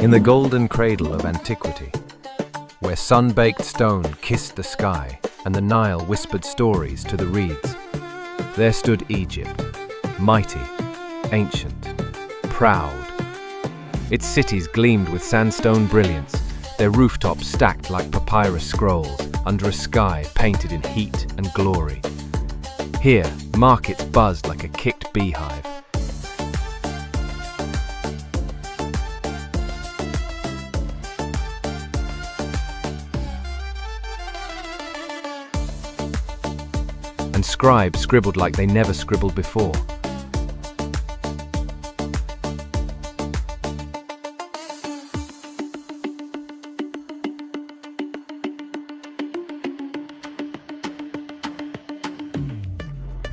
In the golden cradle of antiquity, where sun-baked stone kissed the sky and the Nile whispered stories to the reeds, there stood Egypt, mighty, ancient, proud. Its cities gleamed with sandstone brilliance, their rooftops stacked like papyrus scrolls under a sky painted in heat and glory. Here, markets buzzed like a kicked beehive. And scribes scribbled like they never scribbled before.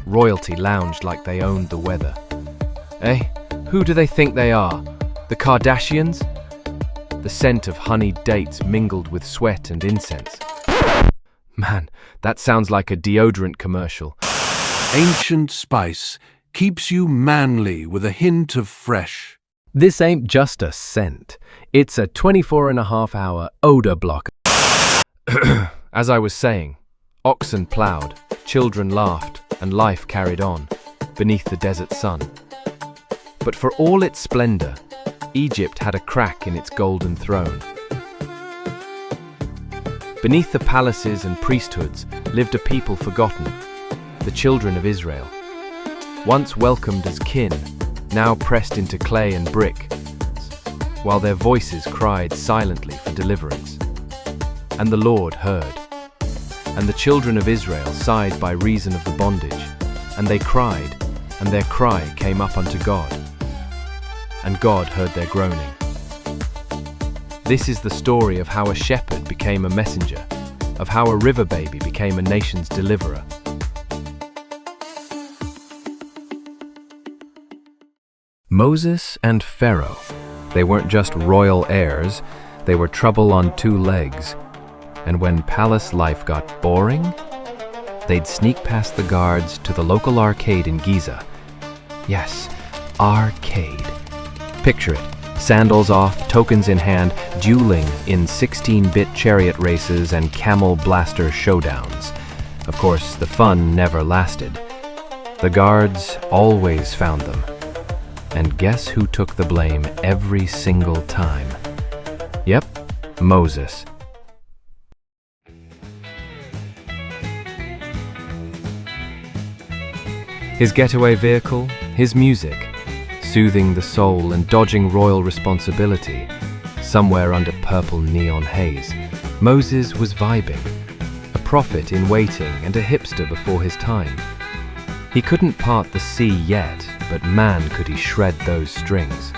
Royalty lounged like they owned the weather. Eh? Who do they think they are? The Kardashians? The scent of honeyed dates mingled with sweat and incense. Man, that sounds like a deodorant commercial. Ancient spice keeps you manly with a hint of fresh. This ain't just a scent. It's a 24.5-hour odor blocker. As I was saying, oxen plowed, children laughed, and life carried on beneath the desert sun. But for all its splendor, Egypt had a crack in its golden throne. Beneath the palaces and priesthoods lived a people forgotten, the children of Israel. Once welcomed as kin, now pressed into clay and brick, while their voices cried silently for deliverance. And the Lord heard. And the children of Israel sighed by reason of the bondage, and they cried, and their cry came up unto God. And God heard their groaning. This is the story of how a shepherd became a messenger, of how a river baby became a nation's deliverer. Moses and Pharaoh. They weren't just royal heirs, they were trouble on two legs. And when palace life got boring, they'd sneak past the guards to the local arcade in Giza. Yes, arcade. Picture it, sandals off, tokens in hand, dueling in 16-bit chariot races and camel blaster showdowns. Of course, the fun never lasted. The guards always found them. And guess who took the blame every single time? Yep, Moses. His getaway vehicle, his music, soothing the soul and dodging royal responsibility. Somewhere under purple neon haze, Moses was vibing, a prophet in waiting and a hipster before his time. He couldn't part the sea yet, but man could he shred those strings.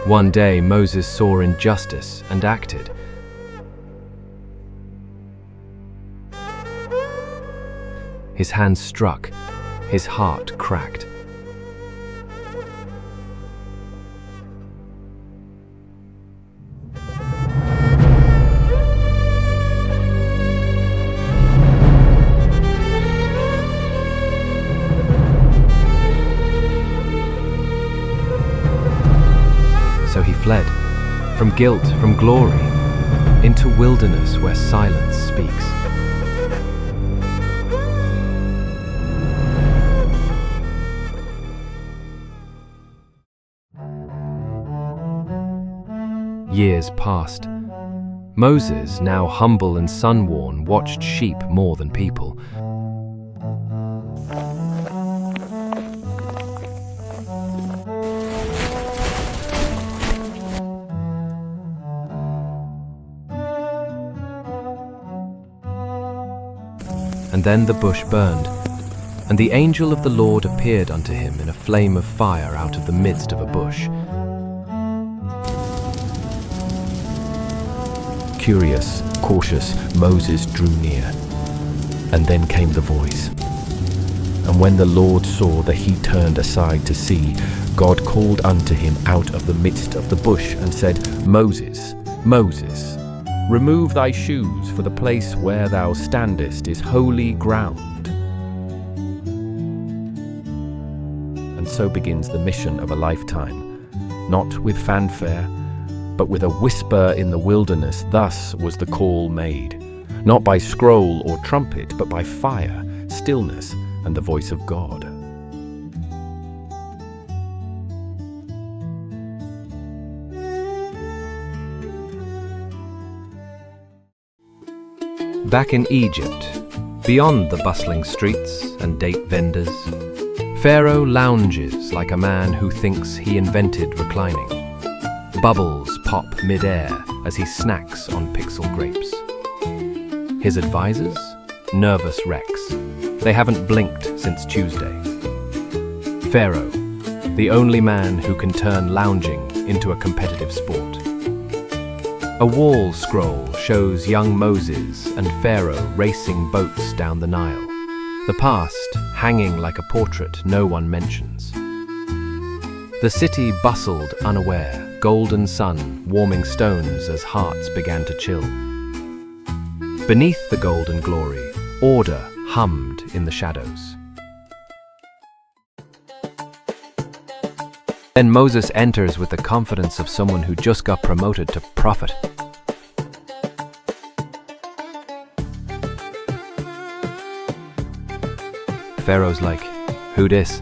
One day Moses saw injustice and acted. His hands struck, his heart cracked. So he fled, from guilt, from glory, into wilderness where silence speaks. Years passed. Moses, now humble and sun-worn, watched sheep more than people. And then the bush burned, and the angel of the Lord appeared unto him in a flame of fire out of the midst of a bush. Curious, cautious, Moses drew near, and then came the voice. And when the Lord saw that he turned aside to see, God called unto him out of the midst of the bush and said, Moses, Moses. Remove thy shoes, for the place where thou standest is holy ground. And so begins the mission of a lifetime, not with fanfare, but with a whisper in the wilderness. Thus was the call made, not by scroll or trumpet, but by fire, stillness, and the voice of God. Back in Egypt, beyond the bustling streets and date vendors, Pharaoh lounges like a man who thinks he invented reclining. Bubbles pop mid-air as he snacks on pixel grapes. His advisors? Nervous wrecks. They haven't blinked since Tuesday. Pharaoh, the only man who can turn lounging into a competitive sport. A wall scroll shows young Moses and Pharaoh racing boats down the Nile. The past hanging like a portrait no one mentions. The city bustled unaware, golden sun warming stones as hearts began to chill. Beneath the golden glory, order hummed in the shadows. Then Moses enters with the confidence of someone who just got promoted to prophet. Pharaoh's like, "Who dis?"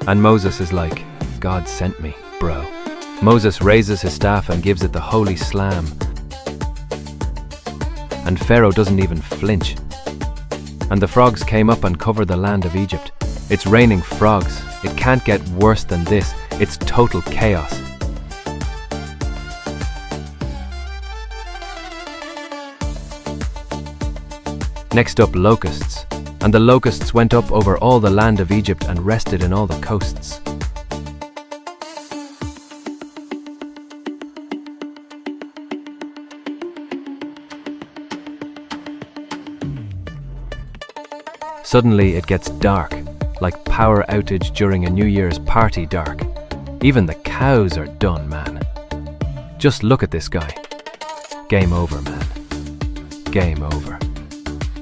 And Moses is like, "God sent me, bro." Moses raises his staff and gives it the holy slam. And Pharaoh doesn't even flinch. And the frogs came up and covered the land of Egypt. It's raining frogs. It can't get worse than this. It's total chaos. Next up, locusts. And the locusts went up over all the land of Egypt and rested in all the coasts. Suddenly it gets dark, like power outage during a New Year's party dark. Even the cows are done, man. Just look at this guy. Game over, man. Game over.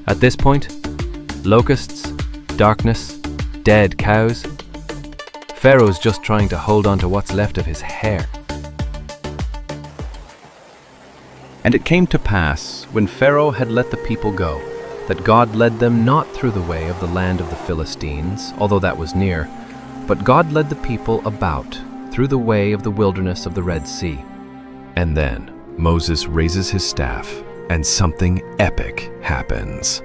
At this point, locusts, darkness, dead cows. Pharaoh's just trying to hold on to what's left of his hair. And it came to pass, when Pharaoh had let the people go, that God led them not through the way of the land of the Philistines, although that was near, but God led the people about through the way of the wilderness of the Red Sea. And then Moses raises his staff, and something epic happens.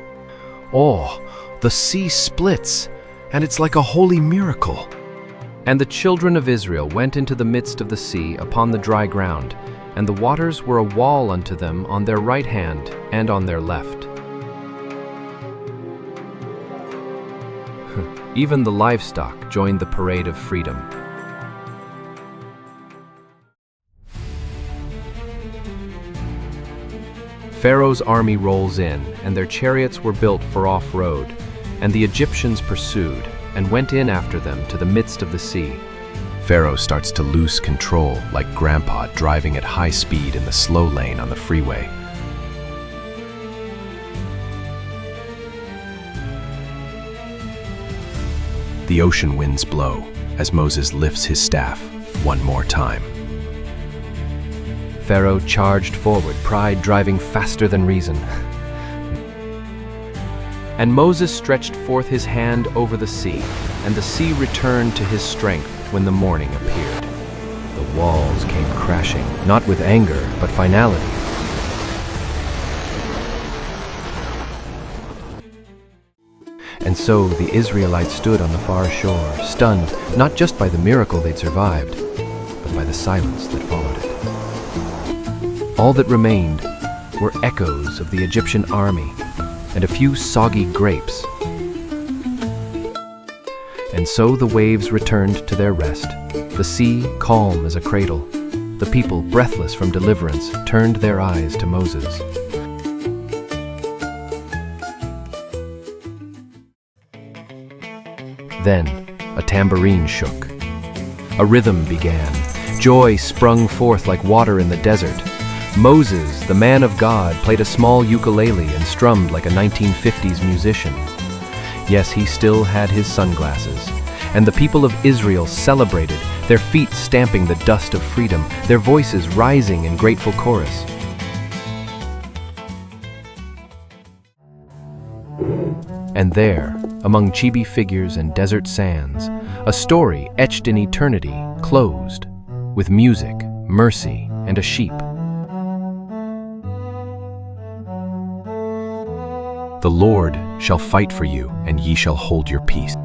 Oh, the sea splits, and it's like a holy miracle. And the children of Israel went into the midst of the sea upon the dry ground, and the waters were a wall unto them on their right hand and on their left. Even the livestock joined the parade of freedom. Pharaoh's army rolls in, and their chariots were built for off-road, and the Egyptians pursued, and went in after them to the midst of the sea. Pharaoh starts to lose control, like Grandpa driving at high speed in the slow lane on the freeway. The ocean winds blow as Moses lifts his staff one more time. Pharaoh charged forward, pride driving faster than reason. And Moses stretched forth his hand over the sea, and the sea returned to his strength when the morning appeared. The walls came crashing, not with anger, but finality. And so the Israelites stood on the far shore, stunned not just by the miracle they'd survived, but by the silence that followed it. All that remained were echoes of the Egyptian army and a few soggy grapes. And so the waves returned to their rest, the sea calm as a cradle. The people, breathless from deliverance, turned their eyes to Moses. Then a tambourine shook. A rhythm began. Joy sprung forth like water in the desert. Moses, the man of God, played a small ukulele and strummed like a 1950s musician. Yes, he still had his sunglasses. And the people of Israel celebrated, their feet stamping the dust of freedom, their voices rising in grateful chorus. And there, among chibi figures and desert sands, a story etched in eternity closed, with music, mercy, and a sheep. The Lord shall fight for you, and ye shall hold your peace.